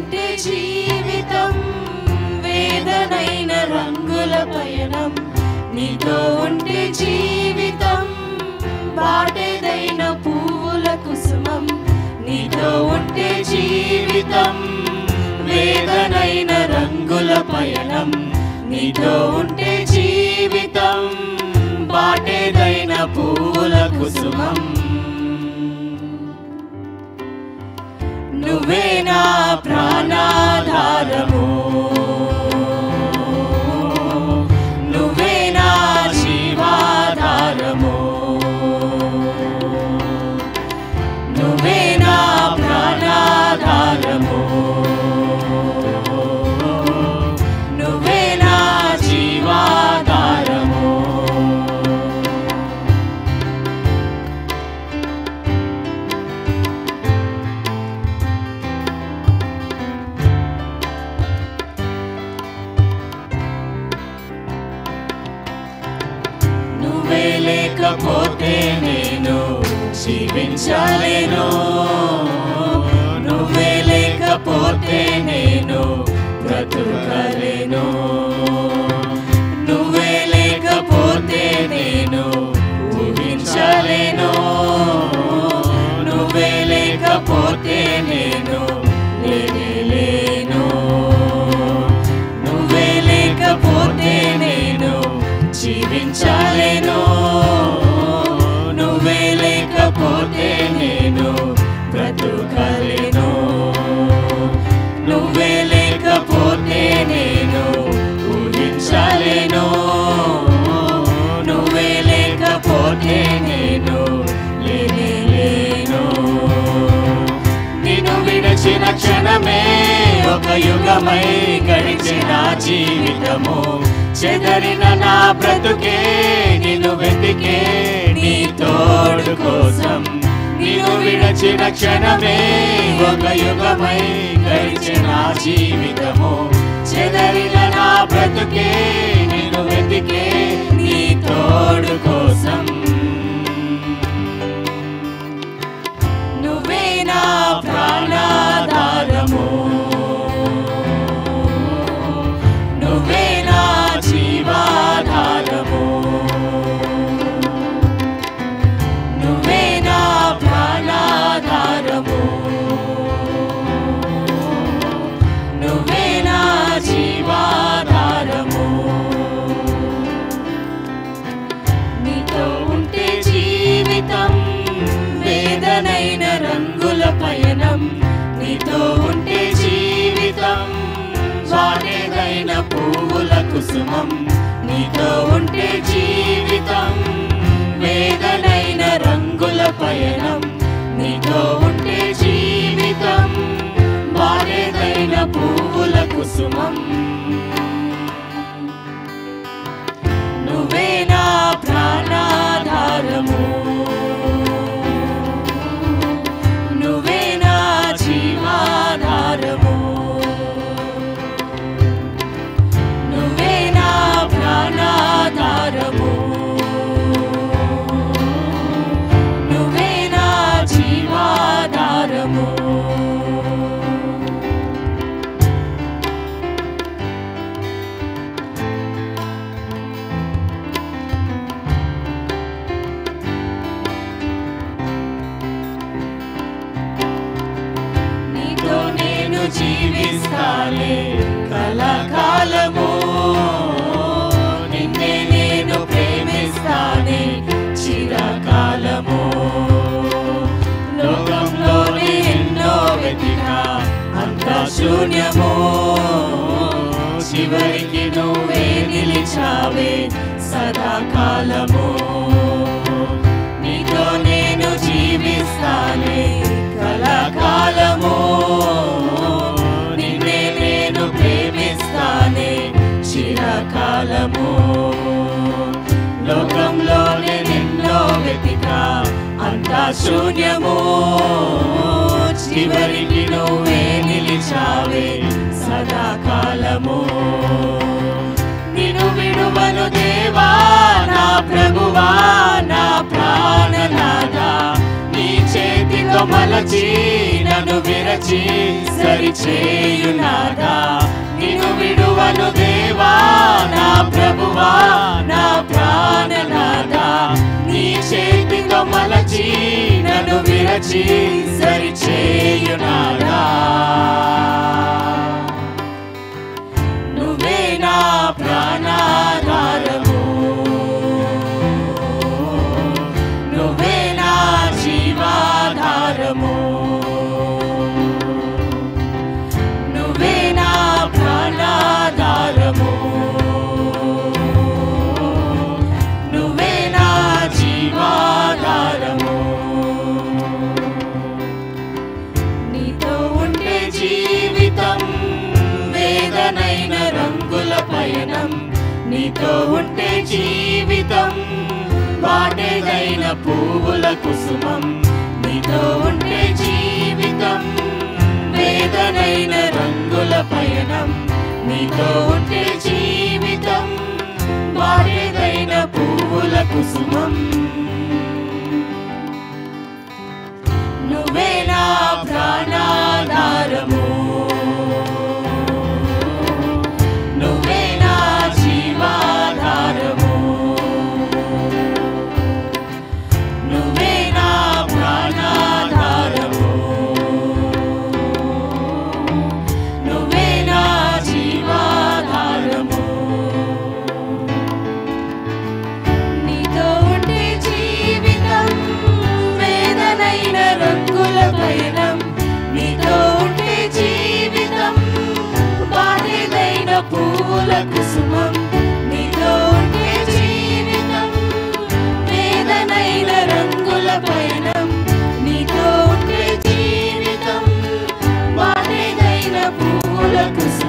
ఉంటే జీవితం వేదనైన రంగుల పయనం, నీతో ఉంటే జీవితం బాటేదైన పువ్వుల కుసుమం, నీతో ఉంటే జీవితం వేదనైన రంగుల పయనం, నీతో ఉంటే జీవితం బాటేదైన పువ్వుల కుసుమం. నువ్వే నా ప్రాణాధారము, నువ్వే నా జీవాధారము, నువ్వే నా ప్రాణాధారము, నువ్వే నా జీవాధారము. నువ్వే లేకపోతే నేను జీవించలేను, నువ్వే లేకపోతే నేను బ్రతుకలేను, నువ్వే లేకపోతే నేను ఊహించలేను, నువ్వే లేకపోతే నేను లేను, నువ్వే లేకపోతే నేను జీవించలేను, నువ్వే లేకపోతే నేను బ్రతుకలేను, నువ్వే లేకపోతే నేను ఊహించలేను, నువ్వే లేకపోతే నేను లేను. నిన్ను విడచిన క్షణమే ఒక యుగమై గడిచిన జీవితము, చెదరిన నా బ్రతుకే నిన్ను వెతికే నీ తోడు కోసం. నిన్ను విడచిన క్షణమే ఒక యుగమై గడిచిన జీవితము, చెదరిన నా బ్రతుకే నిన్ను వెతికే నీ తోడు కోసం. నువ్వే నా ప్రాణాధారము, నువ్వే నా జీవాధారము, నువ్వే నా ప్రాణాధారము, నువ్వే నా జీవాధారము. నీతో ఉంటే జీవితం వేదనైన రంగుల పయనం, నీతో ఉంటే జీవితం బాటేదైన పువ్వుల కుసుమం, నీతో ఉంటే జీవితం వేదనైన రంగుల పయనం, నీతో ఉంటే జీవితం బాటేదైన పువ్వుల కుసుమం. నువ్వే నా ప్రాణాధారము, నువ్వే నా జీవాధారము, నువ్వే నా ప్రాణాధారము, నువ్వే నా జీవాధారము. నీతో నేను జీవిస్తాలే కలకాలము, నిన్నే నేను ప్రేమిస్తానే చిరకాలము. లోకంలోనే ఎన్నో వెతికా అంతా శూన్యము, చివరికి నువ్వే నిలిచావే సదాకాలము. నీతో నేను జీవిస్తానే కలకాలము, నిన్నే నేను ప్రేమిస్తానే చిరకాలము. లోకంలోనే ఎన్నో వెతికా అంతా శూన్యము, చివరికి నువ్వే నిలిచావే సదాకాలము. నిన్ను విడువను దేవా నా ప్రభువా నా ప్రాణనాథ, నీ చేతితో మలచి నన్ను విరచి సరిచేయునాదా నిన్ను విడువను దేవా నా ప్రభువా నా ప్రాణనాదా నీ చేతితో మలచి నన్ను విరచి సరిచేయునాదా నువ్వే నా ప్రాణాధారము నువ్వే నా జీవాధారము నువ్వే నా ప్రాణాధారము నువ్వే నా జీవాధారము నీతో ఉండే జీవితం వేదనైన రంగుల పయనం నీతో ఉండే జీవితం వాటేదైన పువ్వుల కుసుమం నీతో ఉండే జీవితం వేదనైన రంగుల పయనం నీతో ఉండే జీవితం వాటేదైన పువ్వుల కుసుమం నువ్వే నా ప్రాణాధారము నువ్వే నా జీవాధారము నువ్వే నా ప్రాణాధారము నువ్వే నా జీవాధారము నీతో ఉండే జీవితం వేదనైన రంగుల పయనం నీతో ఉండే జీవితం బాధేదైన పువ్వుల కుసుమం నీతో ఉండే జీవితం వేదనైన రంగుల పయనం నీతో ఉండే జీవితం బాధేదైన పువ్వుల కుసుమం